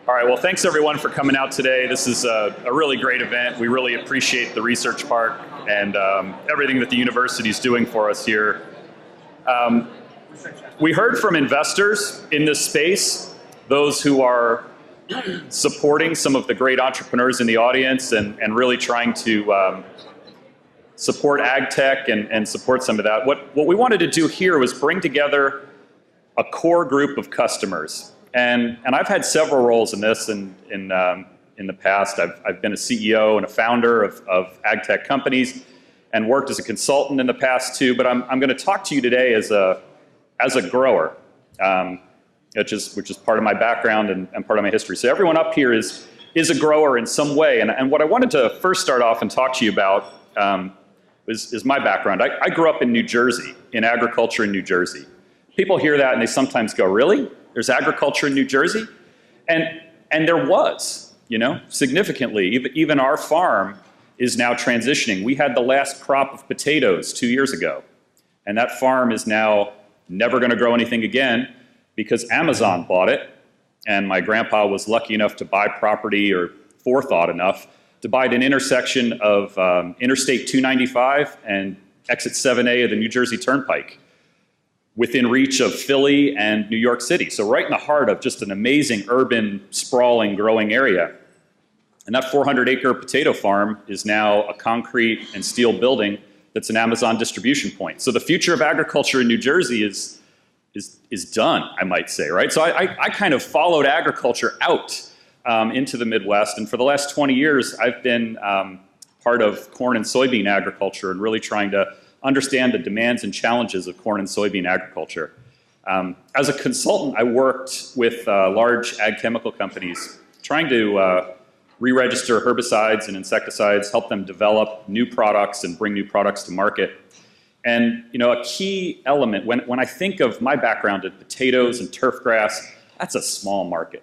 All right, well, thanks everyone for coming out today. This is a really great event. We really appreciate the research part and everything that the university is doing for us here. We heard from investors in this space, those who are supporting some of the great entrepreneurs in the audience and really trying to support AgTech and support some of that. What we wanted to do here was bring together a core group of customers. And I've had several roles in this in the past. I've been a CEO and a founder of AgTech companies and worked as a consultant in the past too. But I'm going to talk to you today as a grower, which is part of my background and part of my history. So everyone up here is a grower in some way. And what I wanted to first start off and talk to you about is my background. I grew up in New Jersey, in agriculture in New Jersey. People hear that and they sometimes go, really? There's agriculture in New Jersey? And there was, significantly. Even our farm is now transitioning. We had the last crop of potatoes 2 years ago. And that farm is now never going to grow anything again because Amazon bought it. And my grandpa was lucky enough to buy property, or forethought enough, to buy at an intersection of Interstate 295 and Exit 7A of the New Jersey Turnpike, within reach of Philly and New York City. So right in the heart of just an amazing urban, sprawling, growing area. And that 400-acre potato farm is now a concrete and steel building that's an Amazon distribution point. So the future of agriculture in New Jersey is done, I might say, right? So I kind of followed agriculture out into the Midwest. And for the last 20 years, I've been part of corn and soybean agriculture and really trying to understand the demands and challenges of corn and soybean agriculture. As a consultant, I worked with large ag chemical companies trying to re-register herbicides and insecticides, help them develop new products and bring new products to market. And a key element, when I think of my background in potatoes and turf grass, that's a small market.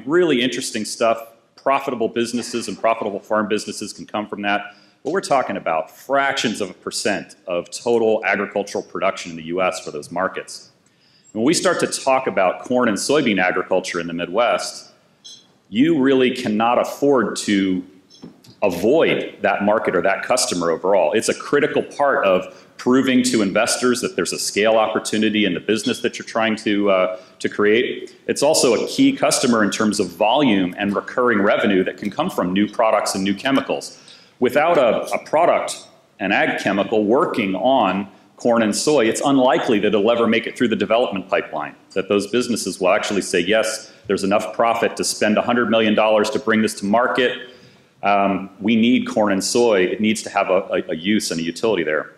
Really interesting stuff. Profitable businesses and profitable farm businesses can come from that. But we're talking about fractions of a % of total agricultural production in the US for those markets. When we start to talk about corn and soybean agriculture in the Midwest, you really cannot afford to avoid that market or that customer overall. It's a critical part of proving to investors that there's a scale opportunity in the business that you're trying to create. It's also a key customer in terms of volume and recurring revenue that can come from new products and new chemicals. Without a product, an ag chemical, working on corn and soy, it's unlikely that it'll ever make it through the development pipeline, that those businesses will actually say, yes, there's enough profit to spend $100 million to bring this to market. We need corn and soy. It needs to have a use and a utility there.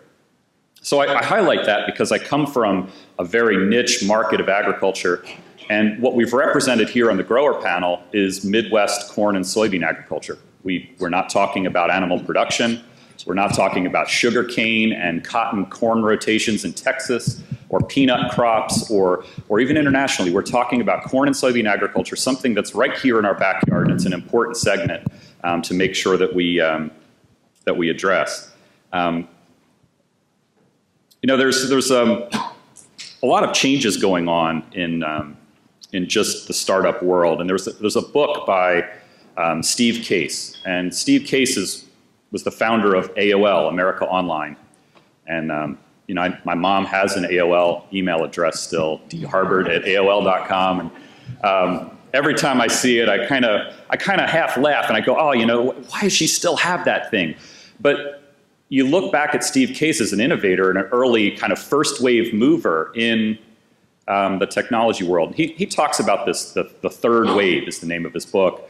So I highlight that because I come from a very niche market of agriculture. And what we've represented here on the grower panel is Midwest corn and soybean agriculture. We're not talking about animal production. We're not talking about sugar cane and cotton corn rotations in Texas, or peanut crops, or even internationally. We're talking about corn and soybean agriculture, something that's right here in our backyard, and it's an important segment to make sure that we address. There's a lot of changes going on in just the startup world, and there's a book by Steve Case, and Steve Case was the founder of AOL, America Online, and my mom has an AOL email address still, dharbert@aol.com, and every time I see it, I kind of half laugh, and I go, oh, why does she still have that thing? But you look back at Steve Case as an innovator and an early kind of first wave mover in the technology world. He talks about this, the third wave is the name of his book.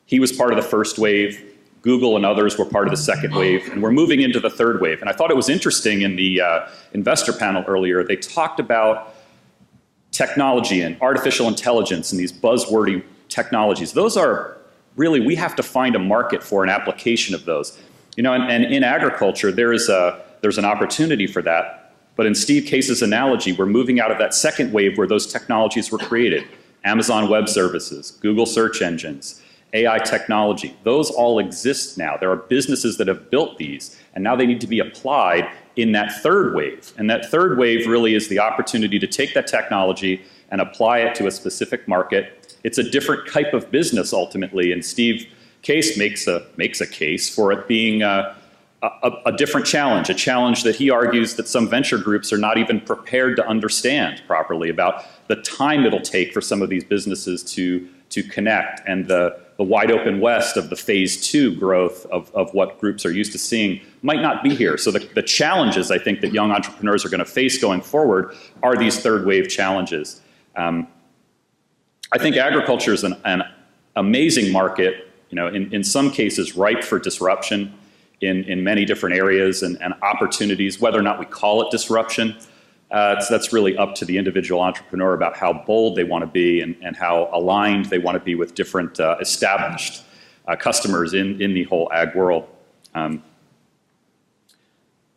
He was part of the first wave. Google and others were part of the second wave, and we're moving into the third wave. And I thought it was interesting in the investor panel earlier, they talked about technology and artificial intelligence and these buzzwordy technologies. Those are really, we have to find a market for an application of those. And in agriculture, there's an opportunity for that. But in Steve Case's analogy, we're moving out of that second wave where those technologies were created. Amazon Web Services, Google search engines, AI technology, those all exist now. There are businesses that have built these, and now they need to be applied in that third wave. And that third wave really is the opportunity to take that technology and apply it to a specific market. it's a different type of business ultimately. And Steve Case makes a case for it being a different challenge, a challenge that he argues that some venture groups are not even prepared to understand properly about the time it'll take for some of these businesses to connect, and the wide open west of the phase 2 growth of what groups are used to seeing might not be here. So the challenges I think that young entrepreneurs are going to face going forward are these third wave challenges. I think agriculture is an amazing market, in some cases ripe for disruption in many different areas and opportunities, whether or not we call it disruption. So that's really up to the individual entrepreneur about how bold they want to be and how aligned they want to be with different established customers in the whole ag world.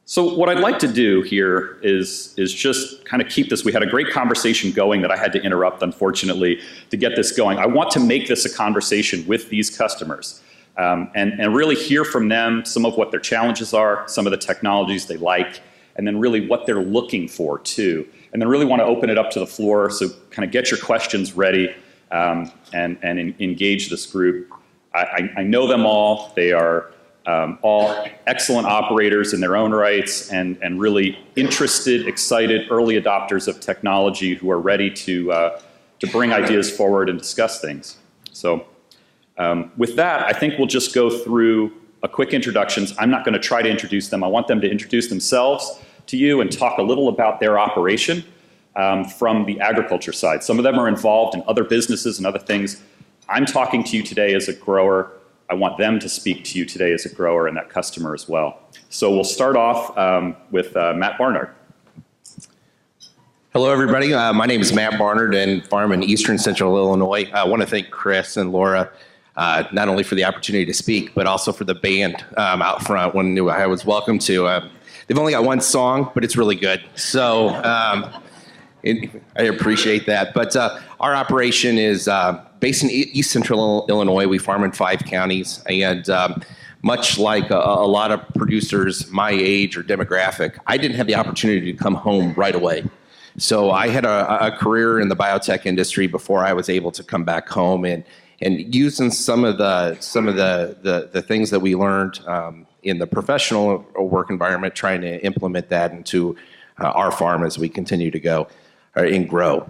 So what I'd like to do here is just kind of keep this. We had a great conversation going that I had to interrupt, unfortunately, to get this going. I want to make this a conversation with these customers and really hear from them some of what their challenges are, some of the technologies they like, and then really what they're looking for too. And then really want to open it up to the floor, so kind of get your questions ready and engage this group. I know them all. They are all excellent operators in their own rights and really interested, excited early adopters of technology who are ready to bring ideas forward and discuss things. So with that, I think we'll just go through a quick introductions. I'm not going to try to introduce them. I want them to introduce themselves to you and talk a little about their operation from the agriculture side. Some of them are involved in other businesses and other things. I'm talking to you today as a grower. I want them to speak to you today as a grower and that customer as well. So we'll start off with Matt Barnard. Hello, everybody. My name is Matt Barnard and farm in eastern central Illinois. I want to thank Chris and Laura not only for the opportunity to speak, but also for the band out front when I was welcome to. They've only got one song, but it's really good. So I appreciate that. But our operation is based in east central Illinois. We farm in 5 counties. And much like a lot of producers my age or demographic, I didn't have the opportunity to come home right away. So I had a career in the biotech industry before I was able to come back home, and using some of the things that we learned in the professional work environment, trying to implement that into our farm as we continue to go and grow.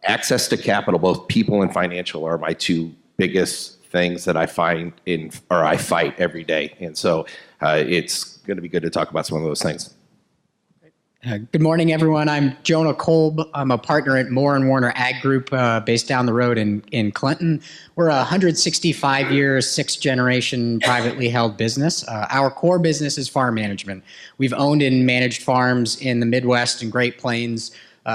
Access to capital, both people and financial, are my 2 biggest things that I fight every day. And so it's going to be good to talk about some of those things. Good morning, everyone. I'm Jonah Kolb. I'm a partner at Moore & Warner Ag Group based down the road in Clinton. We're a 165-year, 6th-generation privately held business. Our core business is farm management. We've owned and managed farms in the Midwest and Great Plains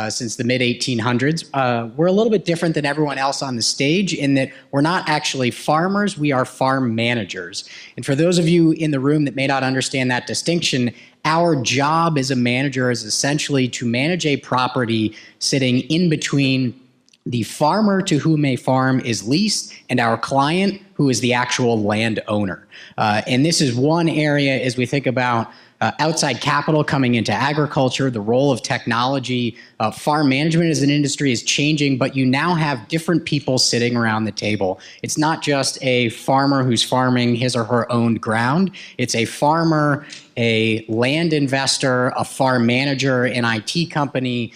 since the mid-1800s. We're a little bit different than everyone else on the stage in that we're not actually farmers, we are farm managers. And for those of you in the room that may not understand that distinction, our job as a manager is essentially to manage a property sitting in between the farmer to whom a farm is leased and our client, who is the actual landowner. And this is one area as we think about outside capital coming into agriculture, the role of technology. Farm management as an industry is changing, but you now have different people sitting around the table. It's not just a farmer who's farming his or her owned ground. It's a farmer, a land investor, a farm manager, an IT company.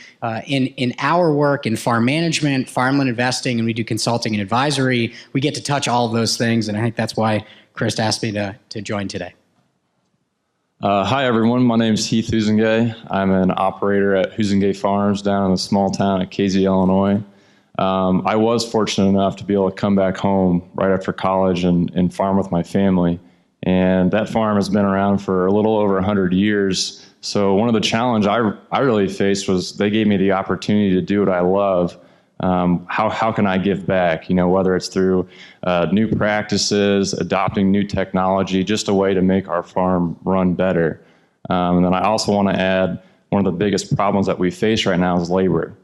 In our work in farm management, farmland investing, and we do consulting and advisory, we get to touch all of those things, and I think that's why Chris asked me to join today. Hi, everyone. My name is Heath Huisinga. I'm an operator at Huisinga Farms down in the small town of Casey, Illinois. I was fortunate enough to be able to come back home right after college and farm with my family. And that farm has been around for a little over 100 years. So one of the challenges I really faced was they gave me the opportunity to do what I love. How can I give back? Whether it's through new practices, adopting new technology, just a way to make our farm run better. And then I also want to add one of the biggest problems that we face right now is labor.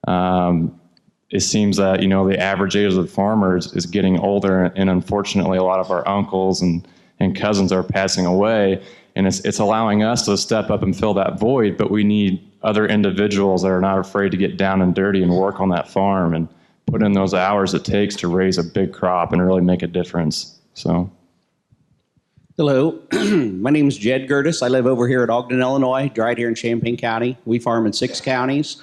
It seems that the average age of the farmers is getting older, and unfortunately, a lot of our uncles and cousins are passing away, and it's allowing us to step up and fill that void. But we need other individuals that are not afraid to get down and dirty and work on that farm and put in those hours it takes to raise a big crop and really make a difference. So. Hello, my name is Gerdes. I live over here at Ogden, Illinois, right here in Champaign County. We farm in 6 counties.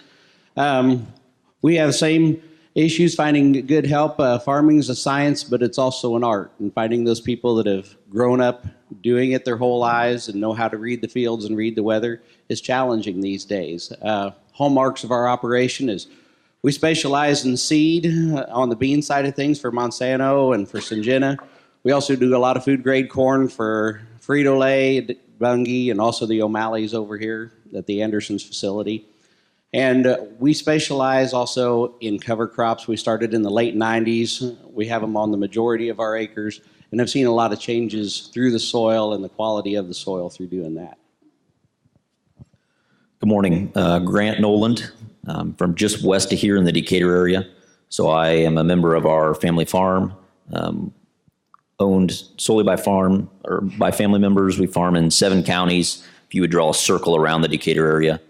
We have the same issues finding good help. Farming is a science, but it's also an art. And finding those people that have grown up doing it their whole lives and know how to read the fields and read the weather is challenging these days. Hallmarks of our operation is we specialize in seed on the bean side of things for Monsanto and for Syngenta. We also do a lot of food grade corn for Frito-Lay, Bunge, and also the O'Malley's over here at the Anderson's facility. And we specialize also in cover crops. We started in the late 90s. We have them on the majority of our acres and have seen a lot of changes through the soil and the quality of the soil through doing that. Good morning. Grant Noland, from just west of here in the Decatur area. So I am a member of our family farm, owned solely by family members. We farm in 7 counties. If you would draw a circle around the Decatur area.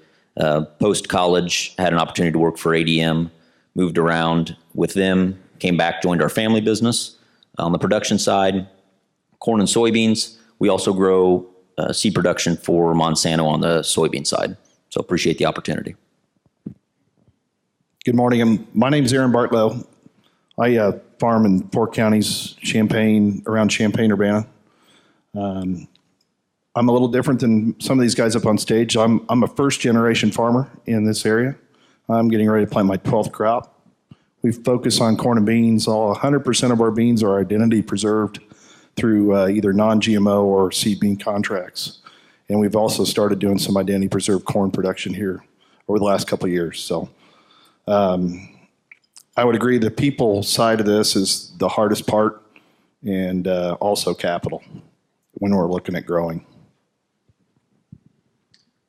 Post-college, had an opportunity to work for ADM, moved around with them, came back, joined our family business. On the production side, corn and soybeans. We also grow seed production for Monsanto on the soybean side. So appreciate the opportunity. Good morning. My name's Aaron Bartlow. I farm in 4 counties, around Champaign-Urbana. I'm a little different than some of these guys up on stage. I'm a first-generation farmer in this area. I'm getting ready to plant my 12th crop. We focus on corn and beans. 100% of our beans are identity preserved through either non-GMO or seed bean contracts. And we've also started doing some identity preserved corn production here over the last couple of years. So I would agree the people side of this is the hardest part, and also capital when we're looking at growing.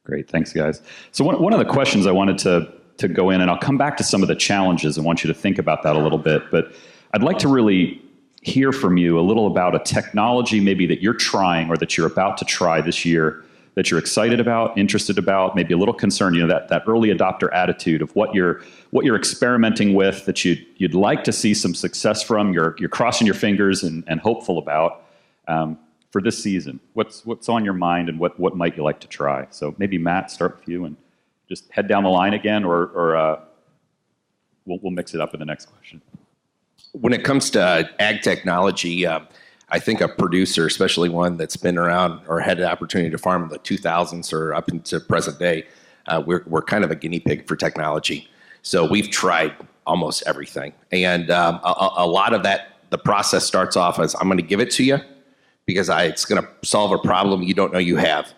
Great, thanks guys. So one of the questions I wanted to go in, and I'll come back to some of the challenges and want you to think about that a little bit, but I'd like to really hear from you a little about a technology maybe that you're trying or that you're about to try this year that you're excited about, interested about, maybe a little concerned, that early adopter attitude of what you're experimenting with that you'd like to see some success from, you're crossing your fingers and hopeful about. For this season, what's on your mind and what might you like to try? So maybe Matt, start with you and just head down the line again, or we'll mix it up in the next question. When it comes to ag technology, I think a producer, especially one that's been around or had the opportunity to farm in the 2000s or up into present day, we're kind of a guinea pig for technology. So we've tried almost everything, and a lot of that, the process starts off as I'm going to give it to you, because it's going to solve a problem you don't know you have.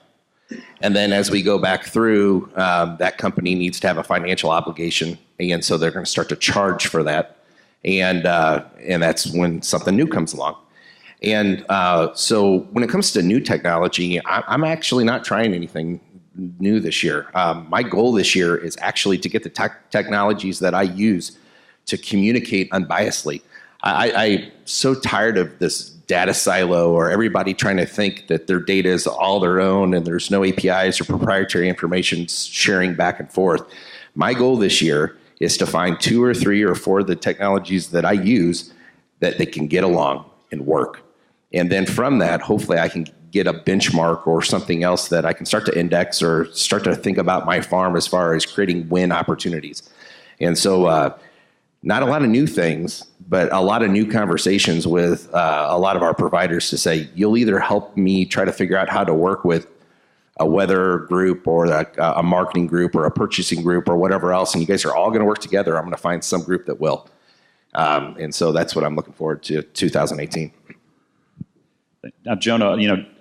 And then as we go back through, that company needs to have a financial obligation, and so they're going to start to charge for that. And that's when something new comes along. And so when it comes to new technology, I'm actually not trying anything new this year. My goal this year is actually to get the technologies that I use to communicate unbiasedly. I'm so tired of this data silo or everybody trying to think that their data is all their own and there's no APIs or proprietary information sharing back and forth. My goal this year is to find 2 or 3 or 4 of the technologies that I use that they can get along and work. And then from that, hopefully I can get a benchmark or something else that I can start to index or start to think about my farm as far as creating win opportunities. And so not a lot of new things, but a lot of new conversations with a lot of our providers to say, you'll either help me try to figure out how to work with a weather group or a marketing group or a purchasing group or whatever else, and you guys are all going to work together. I'm going to find some group that will. And so that's what I'm looking forward to 2018. Now, Jonah,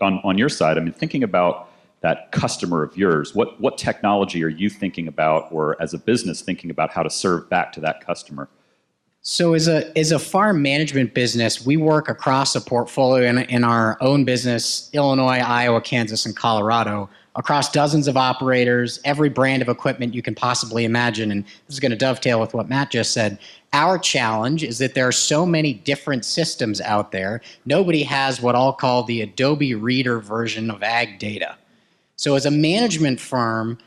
on your side, I mean, thinking about that customer of yours, what technology are you thinking about, or as a business thinking about how to serve back to that customer? So as a farm management business, we work across a portfolio in our own business, Illinois, Iowa, Kansas, and Colorado, across dozens of operators, every brand of equipment you can possibly imagine. And this is going to dovetail with what Matt just said. Our challenge is that there are so many different systems out there. Nobody has what I'll call the Adobe Reader version of ag data. So as a management firm,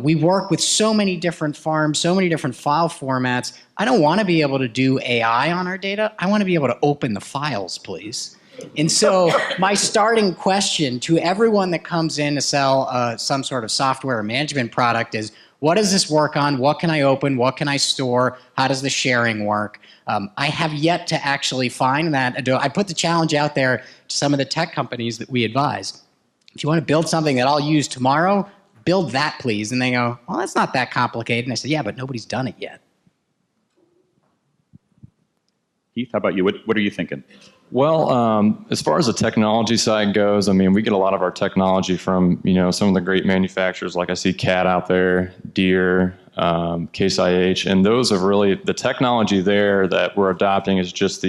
We work with so many different farms, so many different file formats. I don't want to be able to do AI on our data. I want to be able to open the files, please. And so my starting question to everyone that comes in to sell some sort of software or management product is, what does this work on? What can I open? What can I store? How does the sharing work? I have yet to actually find that. I put the challenge out there to some of the tech companies that we advise. If you want to build something that I'll use tomorrow, build that, please. And they go, well, that's not that complicated. And I said, yeah, but nobody's done it yet. Heath, how about you? What are you thinking? Well, as far as the technology side goes, I mean, we get a lot of our technology from, some of the great manufacturers, like I see Cat out there, Deere, Case IH, and those are really, the technology there that we're adopting is just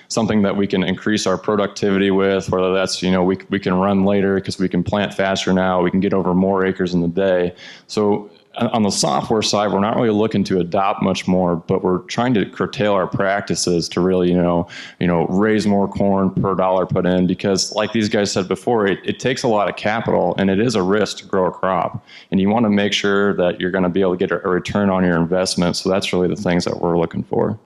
something that we can increase our productivity with, whether that's, we can run later because we can plant faster now, we can get over more acres in the day. So on the software side, we're not really looking to adopt much more, but we're trying to curtail our practices to really, raise more corn per dollar put in, because like these guys said before, it takes a lot of capital and it is a risk to grow a crop. And you want to make sure that you're going to be able to get a return on your investment. So that's really the things that we're looking for.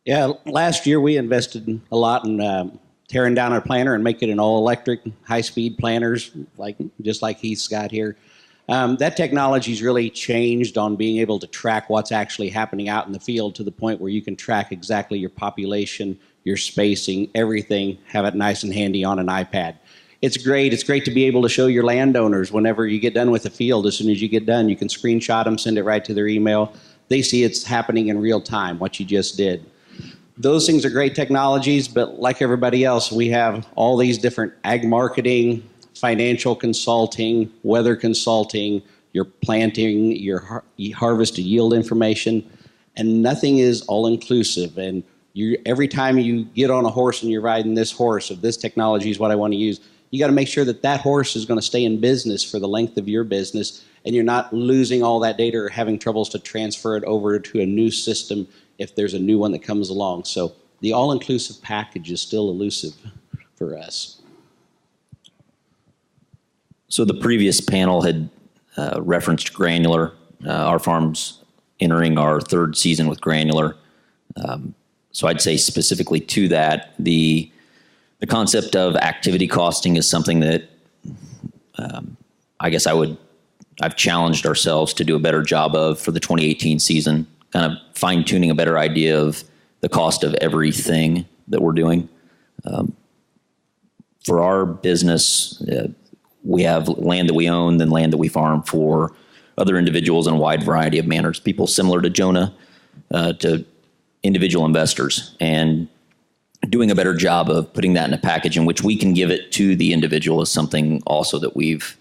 Yeah, last year we invested a lot in tearing down our planter and making it an all-electric, high-speed planters, just like Heath's got here. That technology's really changed on being able to track what's actually happening out in the field to the point where you can track exactly your population, your spacing, everything, have it nice and handy on an iPad. It's great. It's great to be able to show your landowners whenever you get done with the field. As soon as you get done, you can screenshot them, send it right to their email. They see it's happening in real time, what you just did. Those things are great technologies, but like everybody else, we have all these different ag marketing, financial consulting, weather consulting, your planting, your harvest and yield information, and nothing is all-inclusive. And every time you get on a horse and you're riding this horse, if this technology is what I want to use, you got to make sure that that horse is going to stay in business for the length of your business, and you're not losing all that data or having troubles to transfer it over to a new system if there's a new one that comes along. So the all-inclusive package is still elusive for us. So the previous panel had referenced granular. Our farm's entering our third season with granular. So I'd say specifically to that, the concept of activity costing is something that I guess I've challenged ourselves to do a better job of for the 2018 season, kind of fine-tuning a better idea of the cost of everything that we're doing. For our business, we have land that we own, then land that we farm for other individuals in a wide variety of manners, people similar to Jonah, to individual investors, and doing a better job of putting that in a package in which we can give it to the individual is something also that we've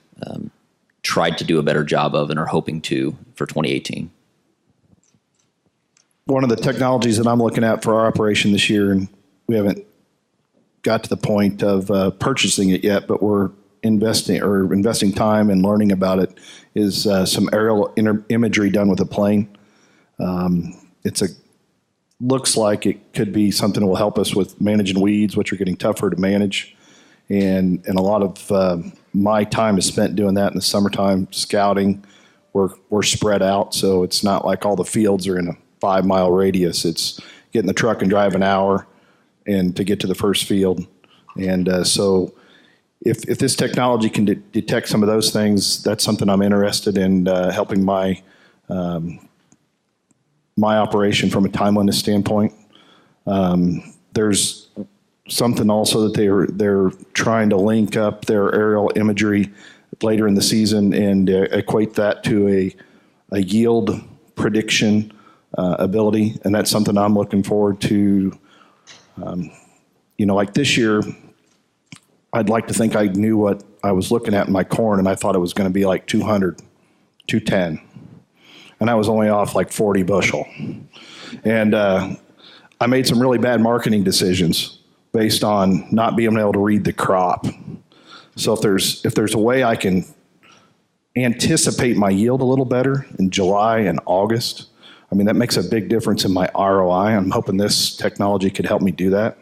tried to do a better job of and are hoping to for 2018. One of the technologies that I'm looking at for our operation this year, and we haven't got to the point of purchasing it yet, but we're investing time and learning about it, is some aerial imagery done with a plane. Looks like it could be something that will help us with managing weeds, which are getting tougher to manage. And a lot of my time is spent doing that in the summertime, scouting. We're spread out, so it's not like all the fields are in a 5-mile radius. It's get in the truck and drive an hour and to get to the first field. And so if this technology can detect some of those things, that's something I'm interested in helping my operation from a timeliness standpoint. There's something also that they're trying to link up their aerial imagery later in the season and equate that to a yield prediction ability, and that's something I'm looking forward to. Like this year, I'd like to think I knew what I was looking at in my corn, and I thought it was going to be like 200, 210. And I was only off like 40 bushel. And I made some really bad marketing decisions based on not being able to read the crop. So if there's a way I can anticipate my yield a little better in July and August, I mean, that makes a big difference in my ROI. I'm hoping this technology could help me do that,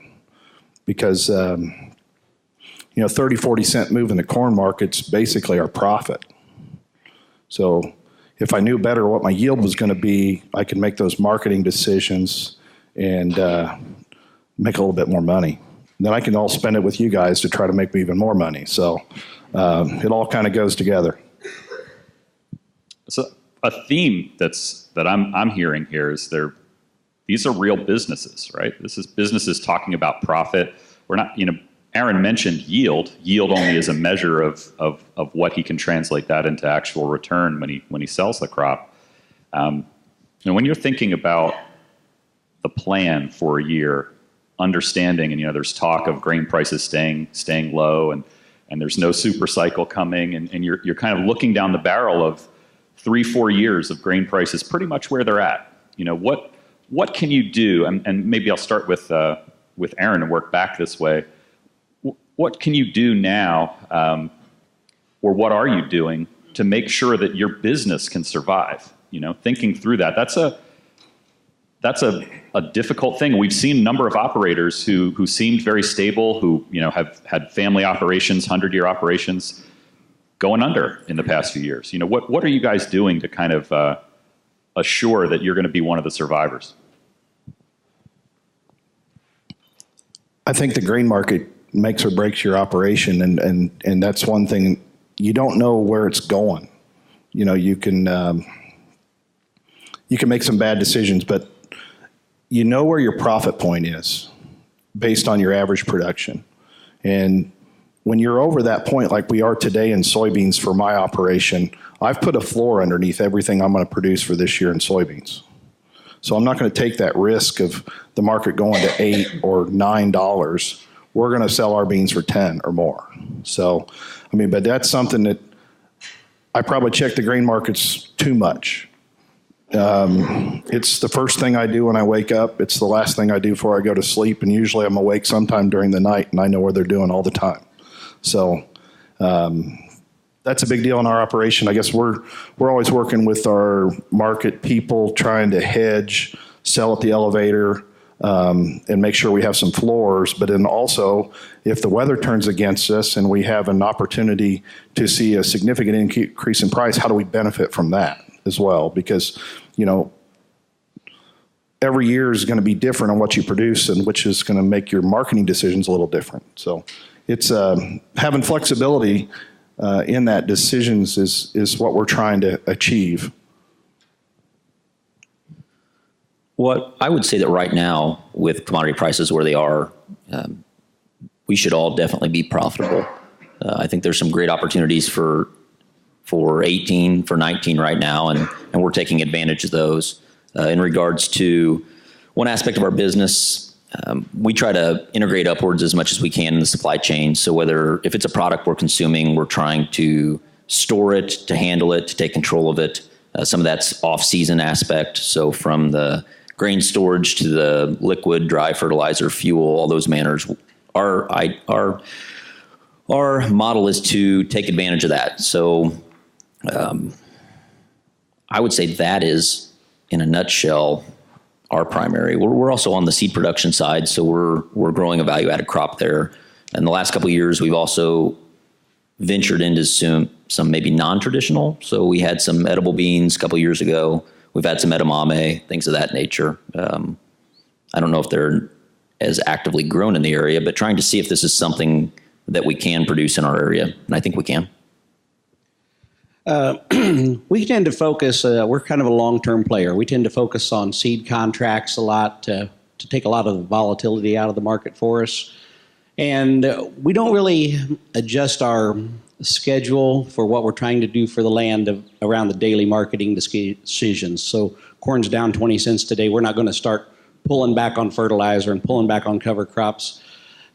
because 30, 40 cent move in the corn market's basically our profit. So if I knew better what my yield was going to be, I could make those marketing decisions and make a little bit more money. Then I can all spend it with you guys to try to make me even more money. So it all kind of goes together. So a theme that I'm hearing here is these are real businesses, right? This is businesses talking about profit. We're not, Aaron mentioned yield. Yield only is a measure of what he can translate that into actual return when he sells the crop. When you're thinking about the plan for a year, understanding, and there's talk of grain prices staying low, and there's no super cycle coming, and you're kind of looking down the barrel of 3-4 years of grain prices pretty much where they're at. What can you do? And maybe I'll start with Aaron and work back this way. What can you do now, or what are you doing to make sure that your business can survive? Thinking through that. That's a difficult thing. We've seen a number of operators who seemed very stable, who have had family operations, 100-year operations, going under in the past few years. What are you guys doing to kind of assure that you're going to be one of the survivors? I think the grain market makes or breaks your operation, and that's one thing. You don't know where it's going. You can make some bad decisions, but you know where your profit point is based on your average production. And when you're over that point, like we are today in soybeans for my operation, I've put a floor underneath everything I'm going to produce for this year in soybeans. So I'm not going to take that risk of the market going to $8 or $9. We're going to sell our beans for 10 or more. So, but that's something that I probably check the grain markets too much. It's the first thing I do when I wake up. It's the last thing I do before I go to sleep. And usually I'm awake sometime during the night, and I know where they're doing all the time. So that's a big deal in our operation. I guess we're always working with our market people, trying to hedge, sell at the elevator, and make sure we have some floors. But then also, if the weather turns against us and we have an opportunity to see a significant increase in price, how do we benefit from that as well? Because, every year is going to be different on what you produce, and which is going to make your marketing decisions a little different. So it's having flexibility in that decisions is what we're trying to achieve. What I would say that right now, with commodity prices where they are, we should all definitely be profitable. I think there's some great opportunities for 18, for 19 right now, and we're taking advantage of those. In regards to one aspect of our business, we try to integrate upwards as much as we can in the supply chain. So if it's a product we're consuming, we're trying to store it, to handle it, to take control of it. Some of that's off-season aspect. So from the grain storage to the liquid, dry fertilizer, fuel, all those manners. Our model is to take advantage of that. So I would say that is, in a nutshell, our primary. We're also on the seed production side, so we're growing a value-added crop there. In the last couple of years, we've also ventured into some maybe non-traditional. So we had some edible beans a couple of years ago. We've had some edamame, things of that nature. I don't know if they're as actively grown in the area, but trying to see if this is something that we can produce in our area, and I think we can. We tend to focus, we're kind of a long-term player. We tend to focus on seed contracts a lot to take a lot of the volatility out of the market for us. And we don't really adjust our schedule for what we're trying to do for the land around the daily marketing decisions. So corn's down 20 cents today. We're not going to start pulling back on fertilizer and pulling back on cover crops.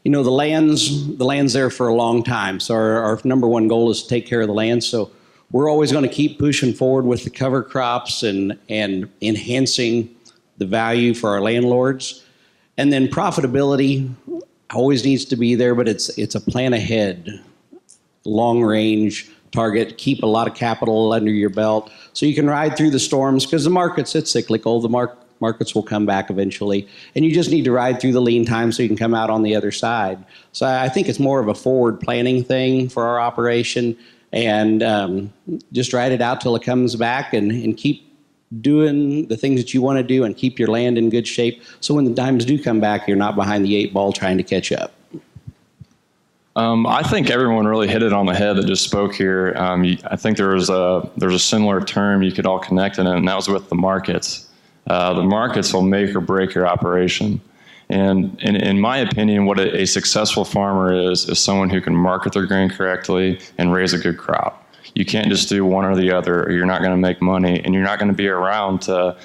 The land's there for a long time. So our number one goal is to take care of the land. So we're always going to keep pushing forward with the cover crops and enhancing the value for our landlords. And then profitability always needs to be there, but it's a plan ahead, long range target, keep a lot of capital under your belt so you can ride through the storms, because the markets, it's cyclical. The markets will come back eventually, and you just need to ride through the lean time so you can come out on the other side. So I think it's more of a forward planning thing for our operation, and just ride it out till it comes back, and keep doing the things that you want to do and keep your land in good shape. So when the dimes do come back, you're not behind the 8 ball trying to catch up. I think everyone really hit it on the head that just spoke here. I think there's a similar term you could all connect in it, and that was with the markets. The markets will make or break your operation. And in my opinion, what a successful farmer is someone who can market their grain correctly and raise a good crop. You can't just do one or the other, or you're not going to make money, and you're not going to be around to,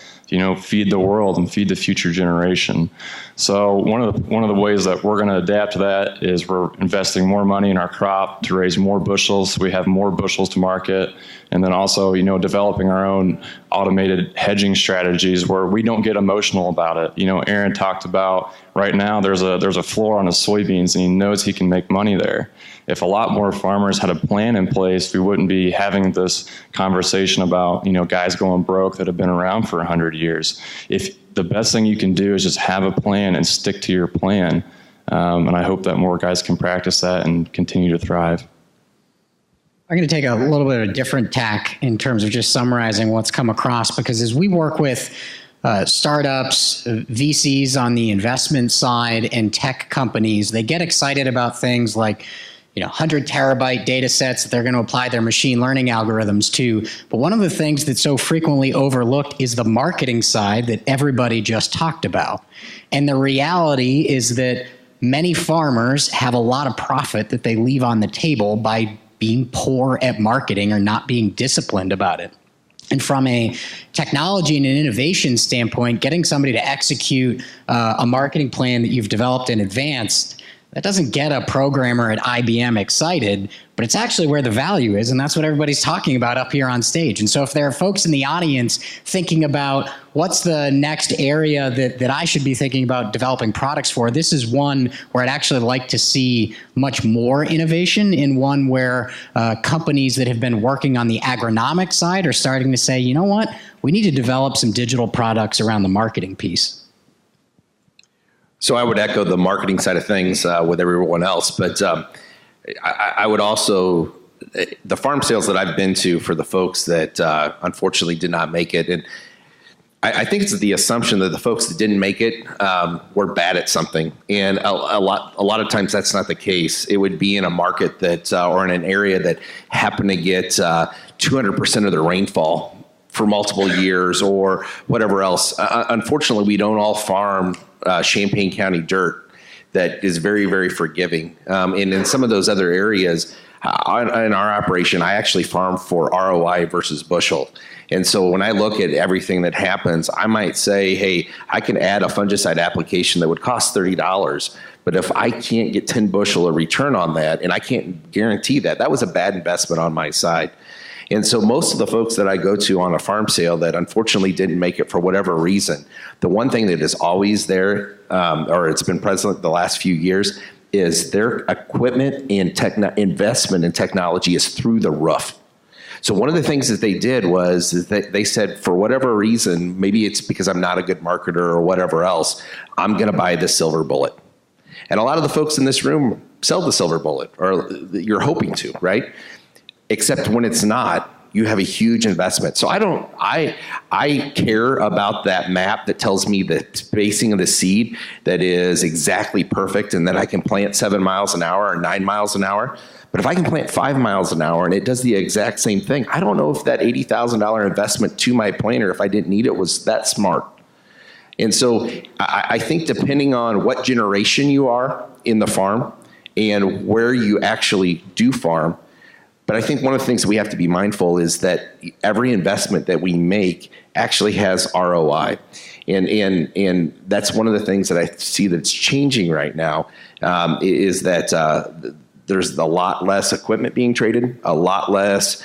feed the world and feed the future generation. So one of the ways that we're going to adapt to that is we're investing more money in our crop to raise more bushels. So we have more bushels to market, and then also, developing our own automated hedging strategies where we don't get emotional about it. Aaron talked about right now there's a floor on his soybeans, and he knows he can make money there. If a lot more farmers had a plan in place, we wouldn't be having this conversation about, guys going broke that have been around for 100 years. If the best thing you can do is just have a plan and stick to your plan. And I hope that more guys can practice that and continue to thrive. I'm going to take a little bit of a different tack in terms of just summarizing what's come across, because as we work with startups, VCs on the investment side, and tech companies, they get excited about things like 100 terabyte data sets that they're going to apply their machine learning algorithms to. But one of the things that's so frequently overlooked is the marketing side that everybody just talked about. And the reality is that many farmers have a lot of profit that they leave on the table by being poor at marketing or not being disciplined about it. And from a technology and an innovation standpoint, getting somebody to execute a marketing plan that you've developed in advance, that doesn't get a programmer at IBM excited, but it's actually where the value is, and that's what everybody's talking about up here on stage. And so if there are folks in the audience thinking about what's the next area that I should be thinking about developing products for, this is one where I'd actually like to see much more innovation, in one where companies that have been working on the agronomic side are starting to say, you know what, we need to develop some digital products around the marketing piece. So I would echo the marketing side of things with everyone else, but I would also, the farm sales that I've been to for the folks that unfortunately did not make it, and I think it's the assumption that the folks that didn't make it were bad at something, and a lot of times that's not the case. It would be in a market that or in an area that happened to get 200% of the rainfall for multiple years or whatever else. Unfortunately, we don't all farm Champaign County dirt that is very, very forgiving. And in some of those other areas, in our operation, I actually farm for ROI versus bushel. And so when I look at everything that happens, I might say, hey, I can add a fungicide application that would cost $30. But if I can't get 10 bushel of return on that, and I can't guarantee that, that was a bad investment on my side. And so most of the folks that I go to on a farm sale that unfortunately didn't make it for whatever reason, the one thing that is always there, or it's been present the last few years, is their equipment and investment in technology is through the roof. So one of the things that they did was that they said, for whatever reason, maybe it's because I'm not a good marketer or whatever else, I'm going to buy the silver bullet. And a lot of the folks in this room sell the silver bullet, or you're hoping to, right? Except when it's not, you have a huge investment. So I care about that map that tells me the spacing of the seed that is exactly perfect and that I can plant 7 miles an hour or 9 miles an hour. But if I can plant 5 miles an hour and it does the exact same thing, I don't know if that $80,000 investment to my planter, if I didn't need it, was that smart. And so I think depending on what generation you are in the farm and where you actually do farm, but I think one of the things that we have to be mindful is that every investment that we make actually has ROI. And that's one of the things that I see that's changing right now, is that there's a lot less equipment being traded, a lot less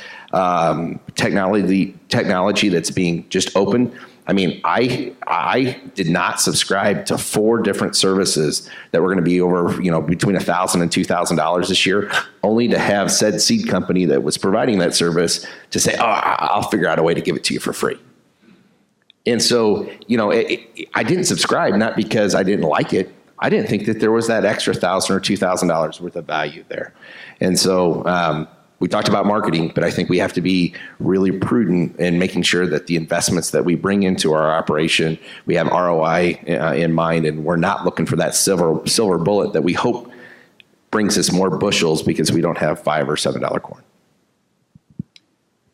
technology that's being just open. I mean, I did not subscribe to 4 different services that were going to be over, between $1,000 and $2,000 this year, only to have said seed company that was providing that service to say, oh, I'll figure out a way to give it to you for free. And so, I didn't subscribe, not because I didn't like it. I didn't think that there was that extra $1,000 or $2,000 worth of value there. And so, We talked about marketing, but I think we have to be really prudent in making sure that the investments that we bring into our operation, we have ROI in mind, and we're not looking for that silver bullet that we hope brings us more bushels because we don't have $5 or $7 corn.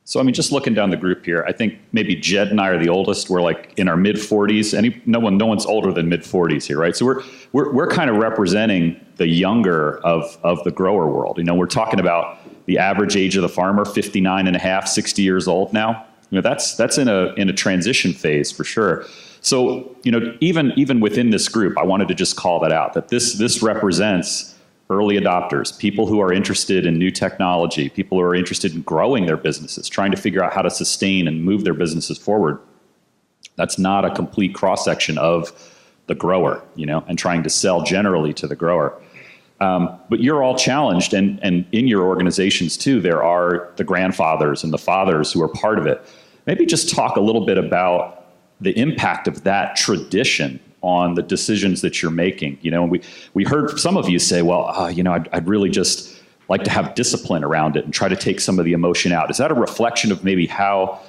So, I mean, just looking down the group here, I think maybe Jed and I are the oldest. We're like in our mid 40s. No one's older than mid 40s here, right? So we're kind of representing the younger of the grower world. You know, we're talking about the average age of the farmer, 59 and a half, 60 years old now. You know, that's in a transition phase for sure. So, you know, even within this group, I wanted to just call that out, that this represents early adopters, people who are interested in new technology, people who are interested in growing their businesses, trying to figure out how to sustain and move their businesses forward. That's not a complete cross-section of the grower, you know, and trying to sell generally to the grower. But you're all challenged, and in your organizations too, there are the grandfathers and the fathers who are part of it. Maybe just talk a little bit about the impact of that tradition on the decisions that you're making. You know, we heard some of you say, well, you know, I'd really just like to have discipline around it and try to take some of the emotion out. Is that a reflection of maybe how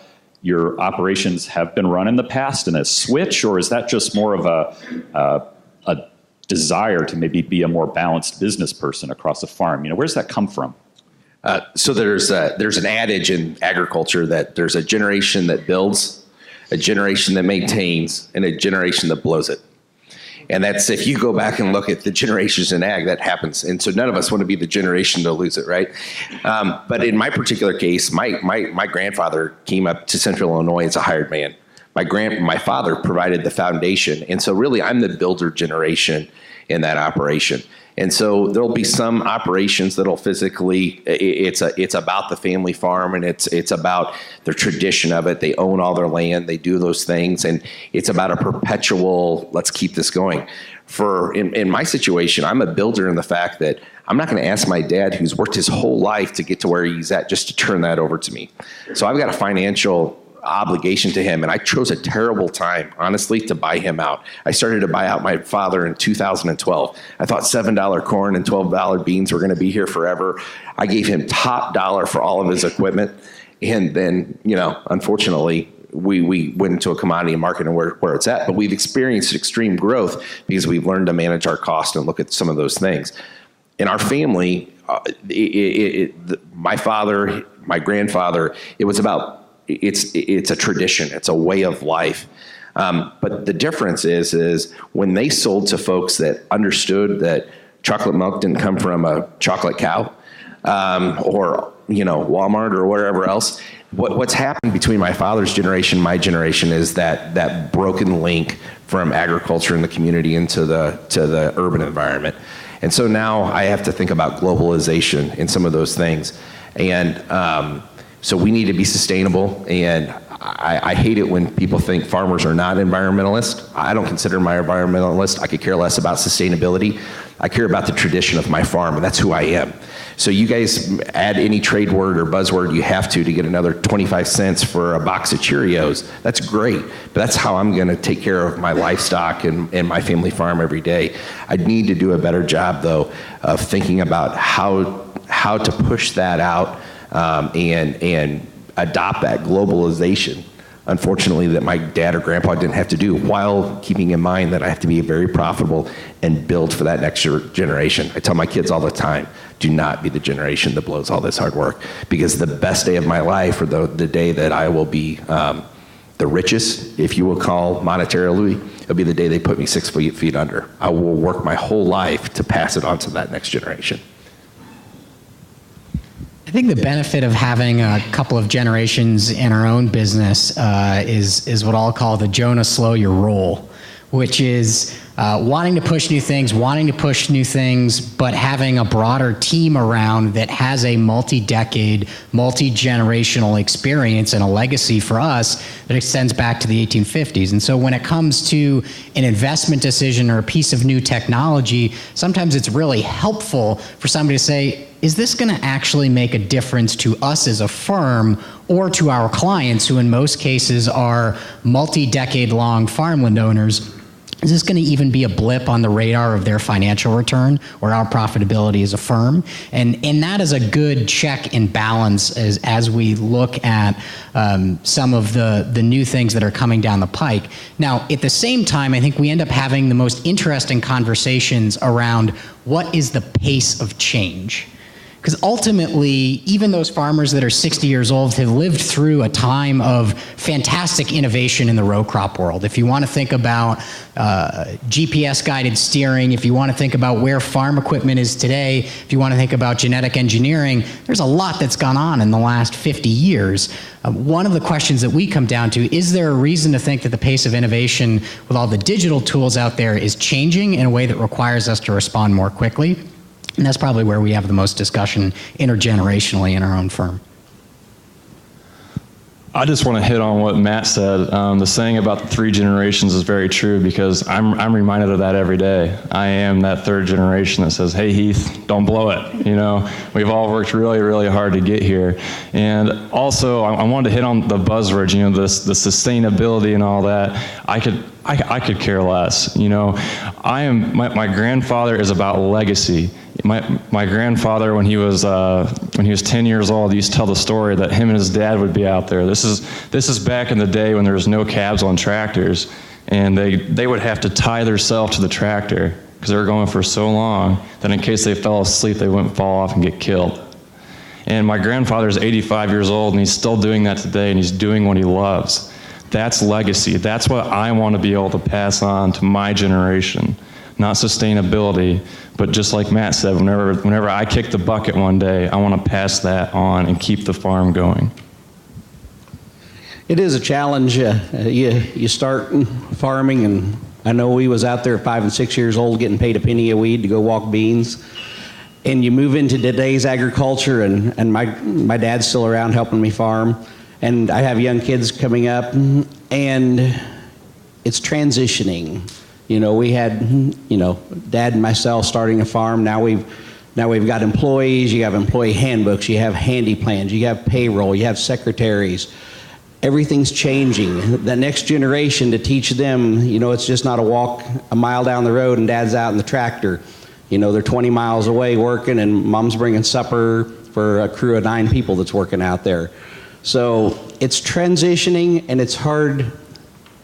your operations have been run in the past and a switch, or is that just more of a desire to maybe be a more balanced business person across a farm? You know, where does that come from? So there's an adage in agriculture that there's a generation that builds, a generation that maintains, and a generation that blows it. And that's, if you go back and look at the generations in ag, that happens. And so none of us want to be the generation to lose it, right? But in my particular case, my grandfather came up to Central Illinois as a hired man. My father provided the foundation. And so really I'm the builder generation in that operation. And so there'll be some operations that'll physically, it's about the family farm, and it's about the tradition of it. They own all their land, they do those things, and it's about a perpetual, let's keep this going. In my situation, I'm a builder in the fact that I'm not going to ask my dad, who's worked his whole life to get to where he's at, just to turn that over to me. So I've got a financial obligation to him, and I chose a terrible time, honestly, to buy him out. I started to buy out my father in 2012. I thought $7 corn and $12 beans were going to be here forever. I gave him top dollar for all of his equipment, and then, you know, unfortunately, we went into a commodity market and where it's at. But we've experienced extreme growth because we've learned to manage our cost and look at some of those things. In our family, my father, my grandfather, it was about, it's a tradition. It's a way of life. But the difference is when they sold to folks that understood that chocolate milk didn't come from a chocolate cow, or, you know, Walmart or wherever else. What's happened between my father's generation, my generation, is that broken link from agriculture in the community into the urban environment. And so now I have to think about globalization in some of those things. And so we need to be sustainable, and I hate it when people think farmers are not environmentalists. I don't consider my environmentalist. I could care less about sustainability. I care about the tradition of my farm, and that's who I am. So you guys add any trade word or buzzword you have to get another 25 cents for a box of Cheerios. That's great, but that's how I'm going to take care of my livestock and my family farm every day. I need to do a better job, though, of thinking about how to push that out and adopt that globalization, unfortunately, that my dad or grandpa didn't have to do, while keeping in mind that I have to be very profitable and build for that next generation. I tell my kids all the time, do not be the generation that blows all this hard work, because the best day of my life, or the day that I will be the richest, if you will call monetarily, it'll be the day they put me 6 feet under. I will work my whole life to pass it on to that next generation. I think the benefit of having a couple of generations in our own business is what I'll call the Jonah slow your roll, which is wanting to push new things, but having a broader team around that has a multi-decade, multi-generational experience and a legacy for us that extends back to the 1850s. And so when it comes to an investment decision or a piece of new technology, sometimes it's really helpful for somebody to say, is this going to actually make a difference to us as a firm or to our clients, who in most cases are multi-decade long farmland owners? Is this going to even be a blip on the radar of their financial return or our profitability as a firm? And that is a good check and balance as we look at some of the new things that are coming down the pike. Now, at the same time, I think we end up having the most interesting conversations around what is the pace of change. Because ultimately, even those farmers that are 60 years old have lived through a time of fantastic innovation in the row crop world. If you want to think about GPS-guided steering, if you want to think about where farm equipment is today, if you want to think about genetic engineering, there's a lot that's gone on in the last 50 years. One of the questions that we come down to, is there a reason to think that the pace of innovation with all the digital tools out there is changing in a way that requires us to respond more quickly? And that's probably where we have the most discussion intergenerationally in our own firm. I just want to hit on what Matt said. The saying about the 3 generations is very true, because I'm reminded of that every day. I am that 3rd generation that says, hey, Heath, don't blow it. You know, we've all worked really, really hard to get here. And also, I wanted to hit on the buzzwords, you know, the sustainability and all that. I could care less. You know, my grandfather is about legacy. My grandfather, when he was 10 years old, used to tell the story that him and his dad would be out there. This is back in the day when there was no cabs on tractors, and they would have to tie themselves to the tractor because they were going for so long that in case they fell asleep, they wouldn't fall off and get killed. And my grandfather's 85 years old, and he's still doing that today, and he's doing what he loves. That's legacy. That's what I want to be able to pass on to my generation. Not sustainability, but just like Matt said, whenever I kick the bucket one day, I want to pass that on and keep the farm going. It is a challenge. You start farming, and I know we was out there at 5 and 6 years old getting paid a penny a weed to go walk beans. And you move into today's agriculture, and my dad's still around helping me farm. And I have young kids coming up, and it's transitioning. You know, we had, you know, Dad and myself starting a farm. Now we've got employees. You have employee handbooks. You have handy plans. You have payroll. You have secretaries. Everything's changing. The next generation, to teach them, you know, it's just not a walk a mile down the road and Dad's out in the tractor. You know, they're 20 miles away working, and Mom's bringing supper for a crew of 9 people that's working out there. So it's transitioning, and it's hard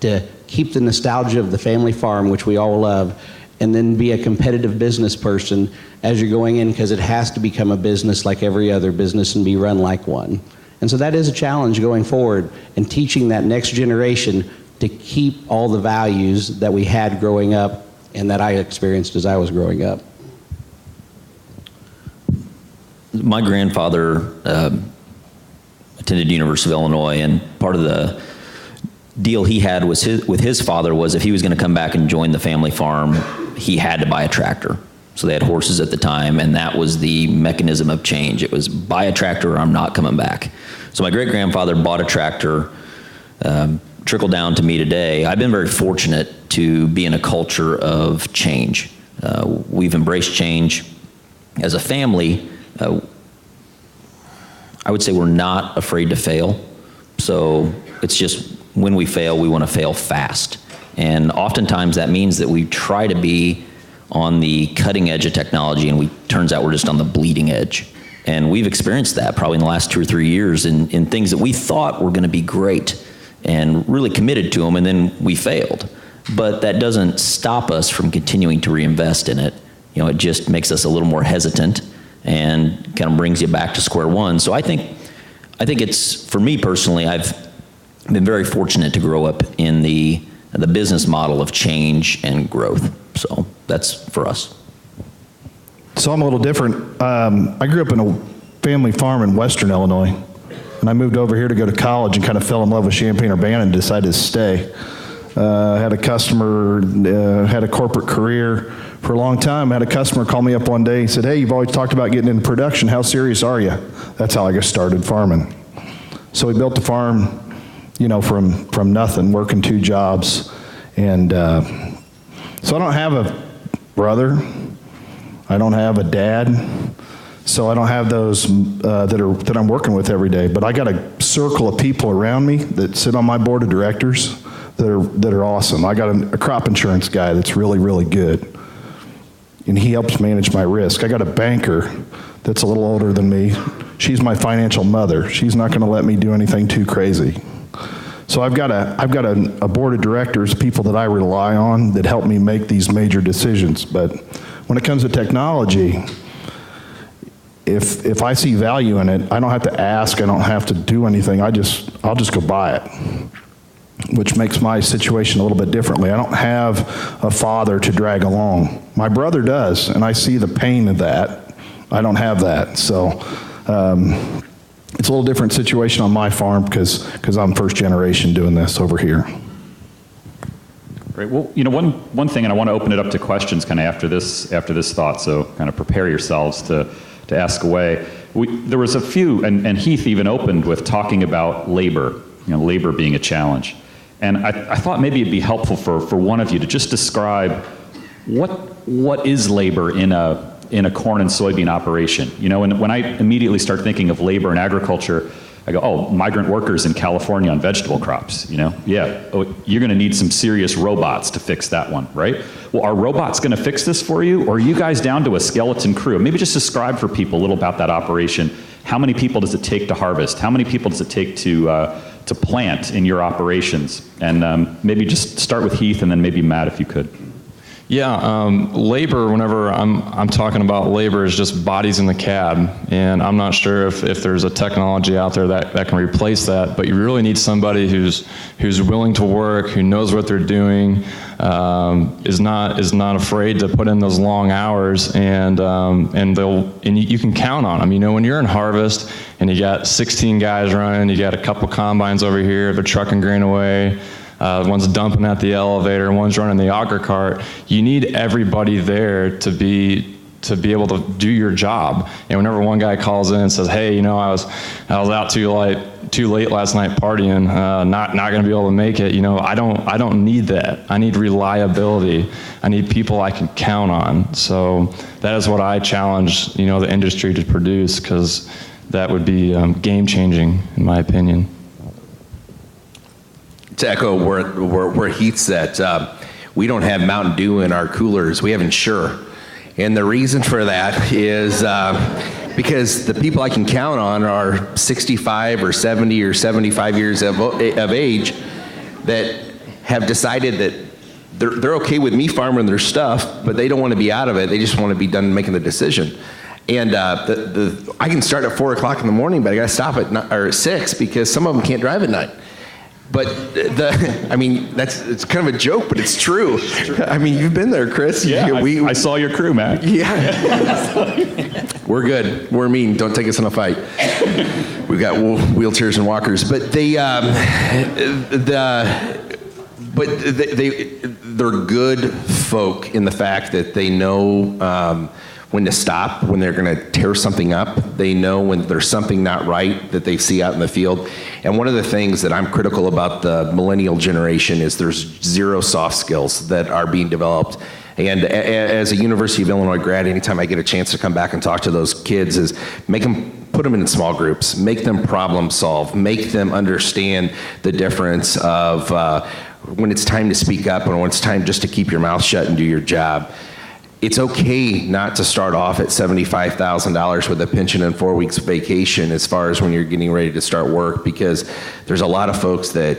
to keep the nostalgia of the family farm, which we all love, and then be a competitive business person as you're going in, because it has to become a business like every other business and be run like one. And so that is a challenge going forward, and teaching that next generation to keep all the values that we had growing up and that I experienced as I was growing up. My grandfather attended University of Illinois, and part of the deal he had with his father was if he was going to come back and join the family farm, he had to buy a tractor. So they had horses at the time, and that was the mechanism of change. It was buy a tractor or I'm not coming back. So my great-grandfather bought a tractor, trickled down to me today. I've been very fortunate to be in a culture of change. We've embraced change as a family. I would say we're not afraid to fail. So it's just when we fail, we want to fail fast. And oftentimes that means that we try to be on the cutting edge of technology, and turns out we're just on the bleeding edge. And we've experienced that probably in the last 2 or 3 years in things that we thought were going to be great and really committed to them, and then we failed. But that doesn't stop us from continuing to reinvest in it. You know, it just makes us a little more hesitant and kind of brings you back to square one. So I think it's, for me personally, I've been very fortunate to grow up in the business model of change and growth. So that's for us. So I'm a little different. I grew up in a family farm in Western Illinois, and I moved over here to go to college and kind of fell in love with Champaign-Urbana and decided to stay. Had a customer, had a corporate career for a long time. I had a customer call me up one day and said, hey, you've always talked about getting into production. How serious are you? That's how I got started farming. So we built the farm, you know, from nothing, working 2 jobs. And so I don't have a brother. I don't have a dad. So I don't have those that I'm working with every day. But I got a circle of people around me that sit on my board of directors that are awesome. I got a crop insurance guy that's really, really good, and he helps manage my risk. I got a banker that's a little older than me. She's my financial mother. She's not going to let me do anything too crazy. So I've got a board of directors, people that I rely on that help me make these major decisions. But when it comes to technology, if I see value in it, I don't have to ask, I don't have to do anything. I'll just go buy it, which makes my situation a little bit differently. I don't have a father to drag along. My brother does, and I see the pain of that. I don't have that. So it's a little different situation on my farm because I'm first generation doing this over here. Great. Well, one thing, and I want to open it up to questions kind of after this thought, so kind of prepare yourselves to ask away. There was a few, and Heath even opened with talking about labor, labor being a challenge. And I thought maybe it'd be helpful for one of you to just describe what is labor in a corn and soybean operation. And when I immediately start thinking of labor in agriculture, I go, oh, migrant workers in California on vegetable crops, Yeah, you're going to need some serious robots to fix that one, right? Well, are robots going to fix this for you, or are you guys down to a skeleton crew? Maybe just describe for people a little about that operation. How many people does it take to harvest? How many people does it take to plant in your operations? And maybe just start with Heath, and then maybe Matt, if you could. Yeah, labor, whenever I'm talking about labor, is just bodies in the cab, and I'm not sure if there's a technology out there that can replace that, but you really need somebody who's willing to work, who knows what they're doing, is not afraid to put in those long hours, and you can count on them. When you're in harvest and you got 16 guys running, you got a couple combines over here, they're trucking grain away. One's dumping at the elevator, one's running the auger cart. You need everybody there to be able to do your job. And whenever one guy calls in and says, "Hey, I was out too late last night partying, not going to be able to make it," I don't need that. I need reliability. I need people I can count on. So that is what I challenge the industry to produce, because that would be game changing in my opinion. To echo where Heath's at, we don't have Mountain Dew in our coolers. We have Ensure. And the reason for that is because the people I can count on are 65 or 70 or 75 years of age that have decided that they're okay with me farming their stuff, but they don't want to be out of it. They just want to be done making the decision. And I can start at 4 o'clock in the morning, but I got to stop at 6 because some of them can't drive at night. But it's kind of a joke, but it's true. You've been there, Chris. Yeah, I saw your crew, Matt. Yeah. We're good. We're mean. Don't take us in a fight. We've got wheelchairs and walkers. But they're good folk in the fact that they know when to stop, when they're going to tear something up. They know when there's something not right that they see out in the field. And one of the things that I'm critical about the millennial generation is there's zero soft skills that are being developed. And as a University of Illinois grad, anytime I get a chance to come back and talk to those kids, is put them in small groups, make them problem solve, make them understand the difference of when it's time to speak up and when it's time just to keep your mouth shut and do your job. It's okay not to start off at $75,000 with a pension and 4 weeks vacation as far as when you're getting ready to start work, because there's a lot of folks that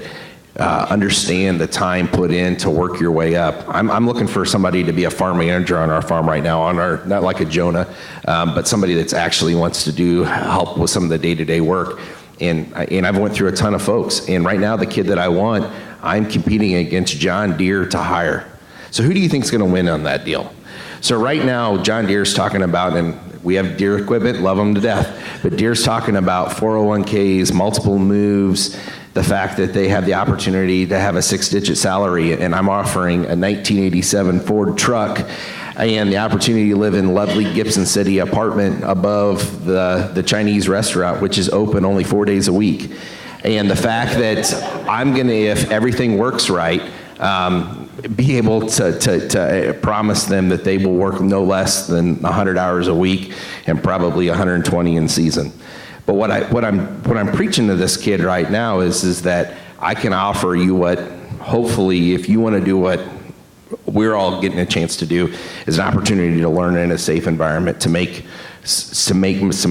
understand the time put in to work your way up. I'm looking for somebody to be a farm manager on our farm right now, not like a Jonah, but somebody that's actually wants to help with some of the day-to-day work. And I've went through a ton of folks. And right now, the kid that I want, I'm competing against John Deere to hire. So who do you think is going to win on that deal? So right now, John Deere's talking about, and we have Deere equipment, love them to death, but Deere's talking about 401ks, multiple moves, the fact that they have the opportunity to have a 6-digit salary, and I'm offering a 1987 Ford truck and the opportunity to live in lovely Gibson City apartment above the Chinese restaurant, which is open only 4 days a week. And the fact that I'm going to, if everything works right, be able to promise them that they will work no less than 100 hours a week and probably 120 in season. But what I'm preaching to this kid right now is that I can offer you what hopefully, if you want to do what we're all getting a chance to do, is an opportunity to learn in a safe environment, to make some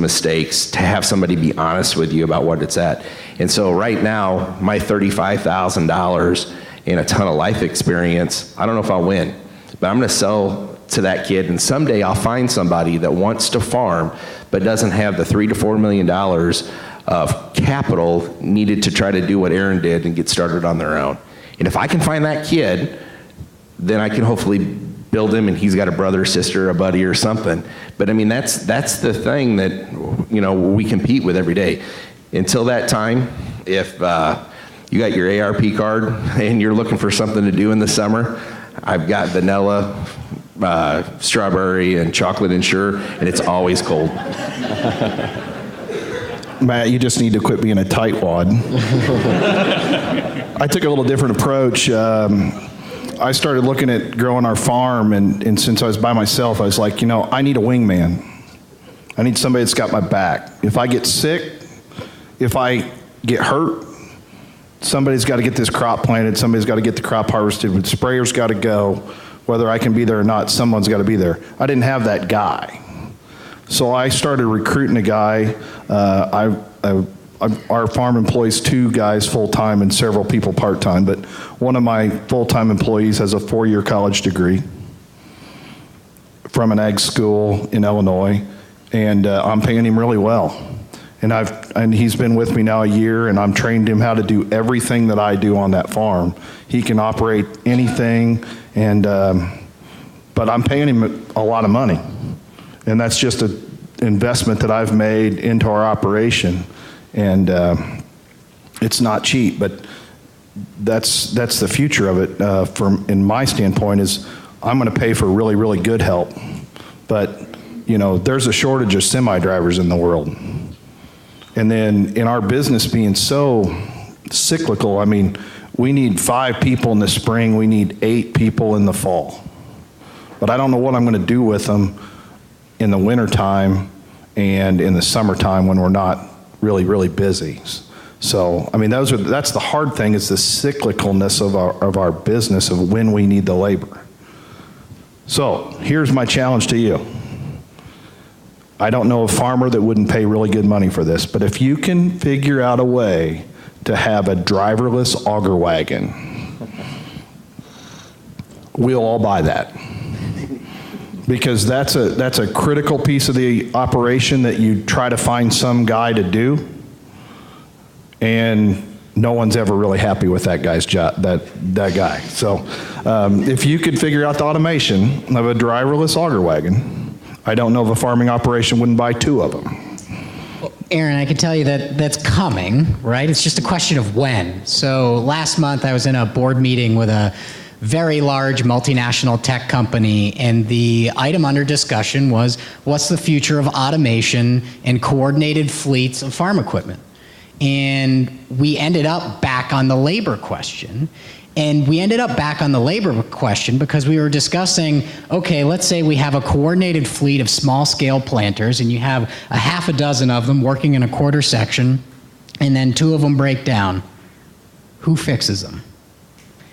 mistakes, to have somebody be honest with you about what it's at. And so right now, my $35,000 and a ton of life experience, I don't know if I'll win, but I'm going to sell to that kid, and someday I'll find somebody that wants to farm but doesn't have the $3 to $4 million of capital needed to try to do what Aaron did and get started on their own. And if I can find that kid, then I can hopefully build him, and he's got a brother, sister, a buddy, or something. But I mean, that's the thing that, you know, we compete with every day. Until that time, if you got your ARP card and you're looking for something to do in the summer, I've got vanilla, strawberry, and chocolate Ensure, and it's always cold. Matt, you just need to quit being a tightwad. I took a little different approach. I started looking at growing our farm, and since I was by myself, I was like, you know, I need a wingman. I need somebody that's got my back. If I get sick, if I get hurt, somebody's got to get this crop planted, somebody's got to get the crop harvested, the sprayer's got to go. Whether I can be there or not, someone's got to be there. I didn't have that guy. So I started recruiting a guy. Our farm employs 2 guys full-time and several people part-time, but one of my full-time employees has a 4-year college degree from an ag school in Illinois, and I'm paying him really well. And he's been with me now a year, and I'm trained him how to do everything that I do on that farm. He can operate anything, and but I'm paying him a lot of money, and that's just an investment that I've made into our operation, and it's not cheap, but that's the future of it. From in my standpoint, is I'm going to pay for really, really good help, but you know, there's a shortage of semi-drivers in the world. And then in our business being so cyclical, I mean, we need 5 people in the spring, we need 8 people in the fall. But I don't know what I'm going to do with them in the wintertime and in the summertime when we're not really, really busy. So, I mean, that's the hard thing, is the cyclicalness of our business, of when we need the labor. So, here's my challenge to you. I don't know a farmer that wouldn't pay really good money for this, but if you can figure out a way to have a driverless auger wagon, we'll all buy that. Because that's a critical piece of the operation that you try to find some guy to do, and no one's ever really happy with that guy's job, that guy. So if you could figure out the automation of a driverless auger wagon, I don't know if a farming operation wouldn't buy 2 of them. Well, Aaron, I can tell you that that's coming, right? It's just a question of when. So last month I was in a board meeting with a very large multinational tech company, and the item under discussion was, what's the future of automation and coordinated fleets of farm equipment? And we ended up back on the labor question. And we ended up back on the labor question because we were discussing, okay, let's say we have a coordinated fleet of small-scale planters, and you have a half a dozen of them working in a quarter section, and then 2 of them break down. Who fixes them?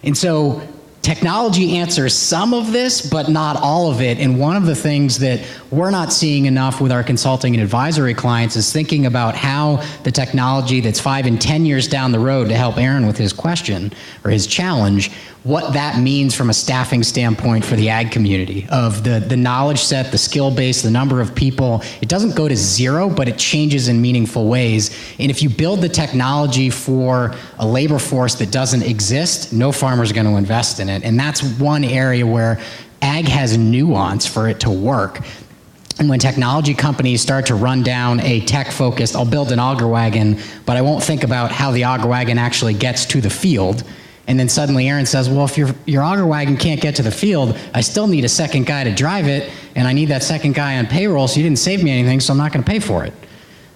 And so technology answers some of this, but not all of it. And one of the things that we're not seeing enough with our consulting and advisory clients is thinking about how the technology that's 5 and 10 years down the road, to help Aaron with his question or his challenge, what that means from a staffing standpoint for the ag community, of the knowledge set, the skill base, the number of people. It doesn't go to 0, but it changes in meaningful ways. And if you build the technology for a labor force that doesn't exist, no farmer's going to invest in it. And that's one area where ag has nuance for it to work. And when technology companies start to run down a tech-focused, I'll build an auger wagon, but I won't think about how the auger wagon actually gets to the field. And then suddenly Aaron says, well, if your auger wagon can't get to the field, I still need a second guy to drive it, and I need that second guy on payroll, so you didn't save me anything, so I'm not going to pay for it.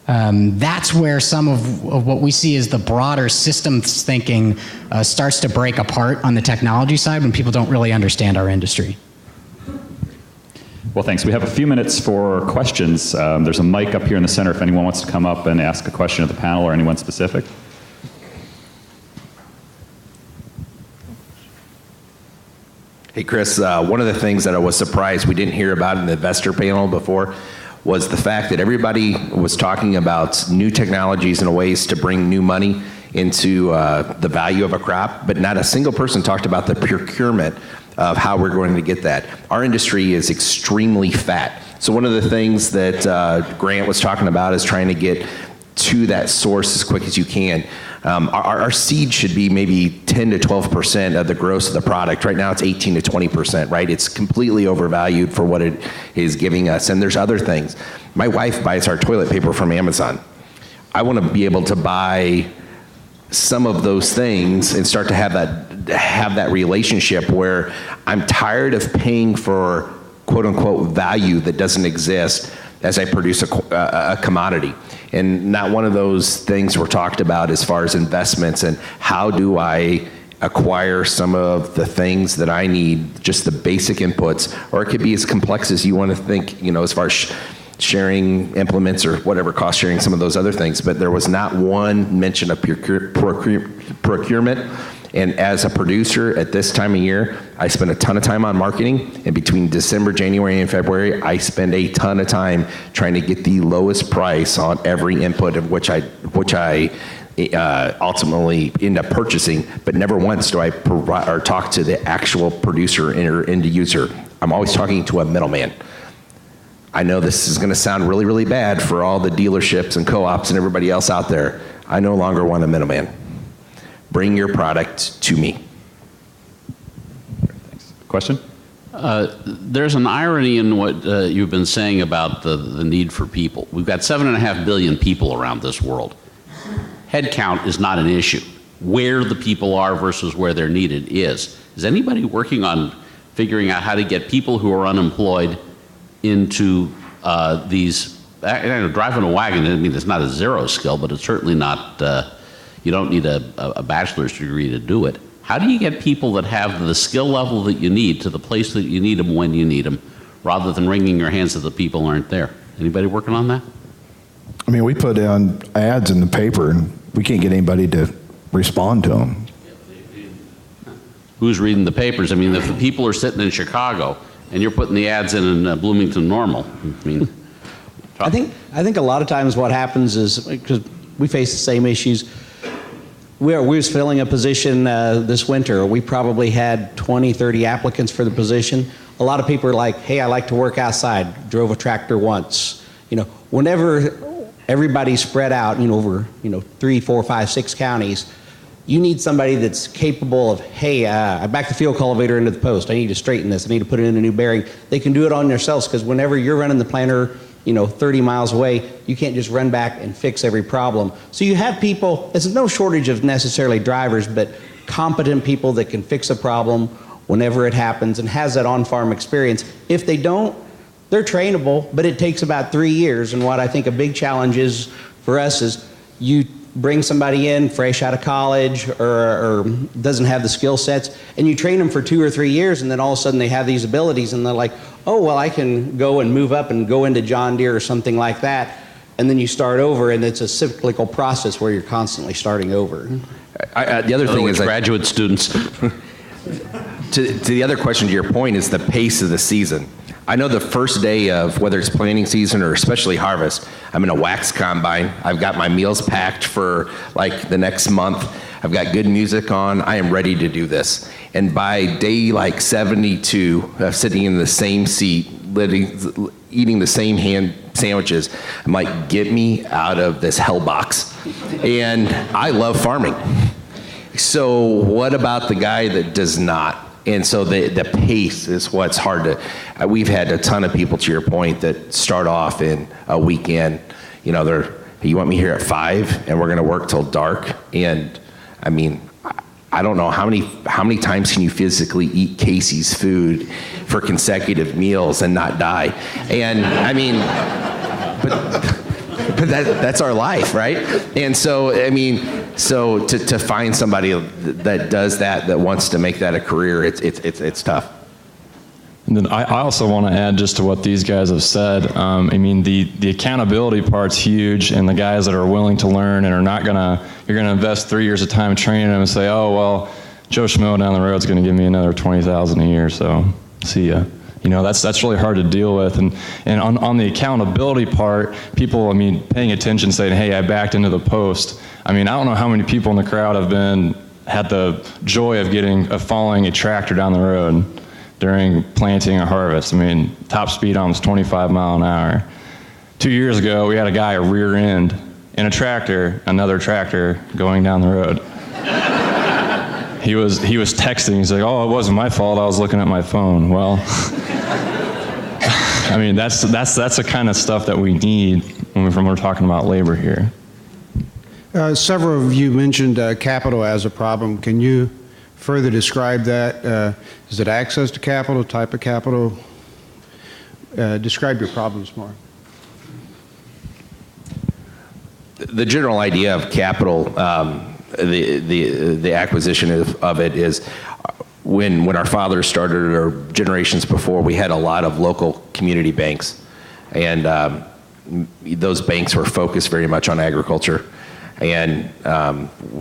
That's where some of what we see as the broader systems thinking starts to break apart on the technology side when people don't really understand our industry. Well, thanks. We have a few minutes for questions. There's a mic up here in the center if anyone wants to come up and ask a question of the panel or anyone specific. Hey, Chris, one of the things that I was surprised we didn't hear about in the investor panel before was the fact that everybody was talking about new technologies and ways to bring new money into the value of a crop, but not a single person talked about the procurement of how we're going to get that. Our industry is extremely fat. So one of the things that Grant was talking about is trying to get to that source as quick as you can. Our seed should be maybe 10 to 12% of the gross of the product. Right now it's 18 to 20%, right? It's completely overvalued for what it is giving us. And there's other things. My wife buys our toilet paper from Amazon. I want to be able to buy some of those things and start to have that relationship where I'm tired of paying for quote unquote value that doesn't exist as I produce a commodity. And not one of those things were talked about as far as investments and how do I acquire some of the things that I need, just the basic inputs, or it could be as complex as you want to think, as far as sharing implements or whatever, cost sharing, some of those other things. But there was not one mention of procurement. And as a producer at this time of year, I spend a ton of time on marketing. And between December, January, and February, I spend a ton of time trying to get the lowest price on every input of which I ultimately end up purchasing. But never once do I provide or talk to the actual producer or end user. I'm always talking to a middleman. I know this is going to sound really, really bad for all the dealerships and co-ops and everybody else out there. I no longer want a middleman. Bring your product to me. Thanks. Question? There's an irony in what you've been saying about the need for people. We've got 7.5 billion people around this world. Headcount is not an issue. Where the people are versus where they're needed is. Is anybody working on figuring out how to get people who are unemployed into these? Driving a wagon, I mean, it's not a zero skill, but it's certainly not. You don't need a bachelor's degree to do it. How do you get people that have the skill level that you need to the place that you need them when you need them, rather than wringing your hands that the people aren't there? Anybody working on that? I mean, we put down ads in the paper, and we can't get anybody to respond to them. Who's reading the papers? I mean, if the people are sitting in Chicago and you're putting the ads in Bloomington Normal, I mean. I think a lot of times what happens is, because we face the same issues, we was filling a position this winter. We probably had 20, 30 applicants for the position. A lot of people are like, hey, I like to work outside, drove a tractor once. Whenever everybody's spread out, over 3, 4, 5, 6 counties, you need somebody that's capable of, hey, I backed the fuel cultivator into the post. I need to straighten this. I need to put it in a new bearing. They can do it on themselves, because whenever you're running the planter 30 miles away, you can't just run back and fix every problem. So you have people, there's no shortage of necessarily drivers, but competent people that can fix a problem whenever it happens and has that on-farm experience. If they don't, they're trainable, but it takes about 3 years. And what I think a big challenge is for us is you bring somebody in fresh out of college or doesn't have the skill sets, and you train them for 2 or 3 years, and then all of a sudden they have these abilities, and they're like, oh, well, I can go and move up and go into John Deere or something like that. And then you start over, and it's a cyclical process where you're constantly starting over. The other thing is graduate students. to the other question, to your point, is the pace of the season. I know the first day of whether it's planting season or especially harvest, I'm in a wax combine. I've got my meals packed for like the next month. I've got good music on. I am ready to do this. And by day like 72, sitting in the same seat, eating the same hand sandwiches, I'm like, get me out of this hell box. And I love farming. So what about the guy that does not? And so the pace is what's hard to, we've had a ton of people, to your point, that start off in a weekend, you want me here at 5 and we're gonna work till dark. And I mean, I don't know how many times can you physically eat Casey's food for consecutive meals and not die? And I mean, but that's our life, right? And so, I mean, so to find somebody that does that wants to make that a career, it's tough. And then I also want to add just to what these guys have said. I mean, the accountability part's huge, and the guys that are willing to learn and are not you're gonna invest 3 years of time training them and say, oh, well, Joe Schmo down the road is going to give me another $20,000 a year, so see ya. You know, that's really hard to deal with. And on the accountability part, people, I mean, paying attention, saying, hey, I backed into the post. I mean, I don't know how many people in the crowd had the joy of following a tractor down the road during planting or harvest. I mean, top speed on was 25 mile an hour. 2 years ago, we had a guy rear end in a tractor, another tractor going down the road. He was texting. He's like, "Oh, it wasn't my fault. I was looking at my phone." Well, I mean, that's the kind of stuff that we need when we're talking about labor here. Several of you mentioned capital as a problem. Can you further describe that? Is it access to capital, type of capital? Describe your problems more. The general idea of capital, the acquisition of it is when our fathers started, or generations before, we had a lot of local community banks, and those banks were focused very much on agriculture, and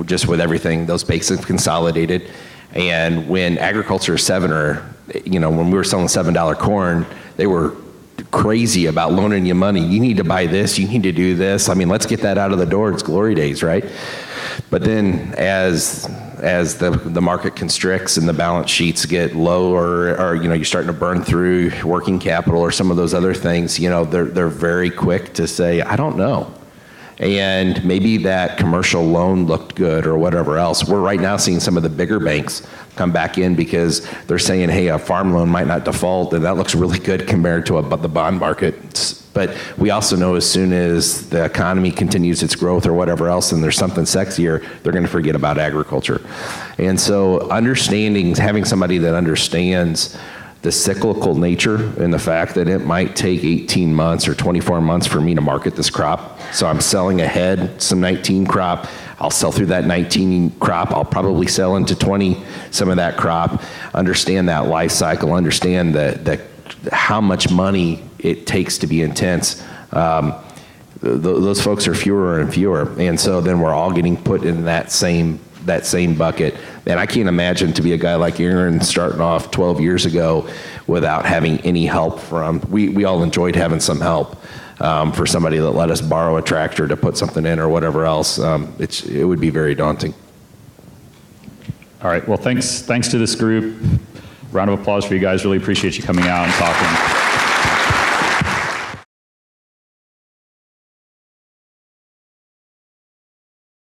just with everything, those banks have consolidated. And when agriculture when we were selling $7 corn, they were crazy about loaning you money. You need to buy this, you need to do this. I mean, let's get that out of the door. It's glory days, right? But then as the market constricts and the balance sheets get low, or you're starting to burn through working capital or some of those other things, they're very quick to say, I don't know. And maybe that commercial loan looked good or whatever else. We're right now seeing some of the bigger banks come back in because they're saying, hey, a farm loan might not default, and that looks really good compared to the bond market. But we also know as soon as the economy continues its growth or whatever else, and there's something sexier, they're going to forget about agriculture. And so having somebody that understands the cyclical nature and the fact that it might take 18 months or 24 months for me to market this crop. So I'm selling ahead some 19 crop. I'll sell through that 19 crop. I'll probably sell into 20 some of that crop. Understand that life cycle. Understand that how much money it takes to be intense. Those folks are fewer and fewer. And so then we're all getting put in that same bucket. And I can't imagine to be a guy like Aaron starting off 12 years ago without having any help from, we all enjoyed having some help for somebody that let us borrow a tractor to put something in or whatever else. It would be very daunting. All right, well, thanks to this group. Round of applause for you guys. Really appreciate you coming out and talking.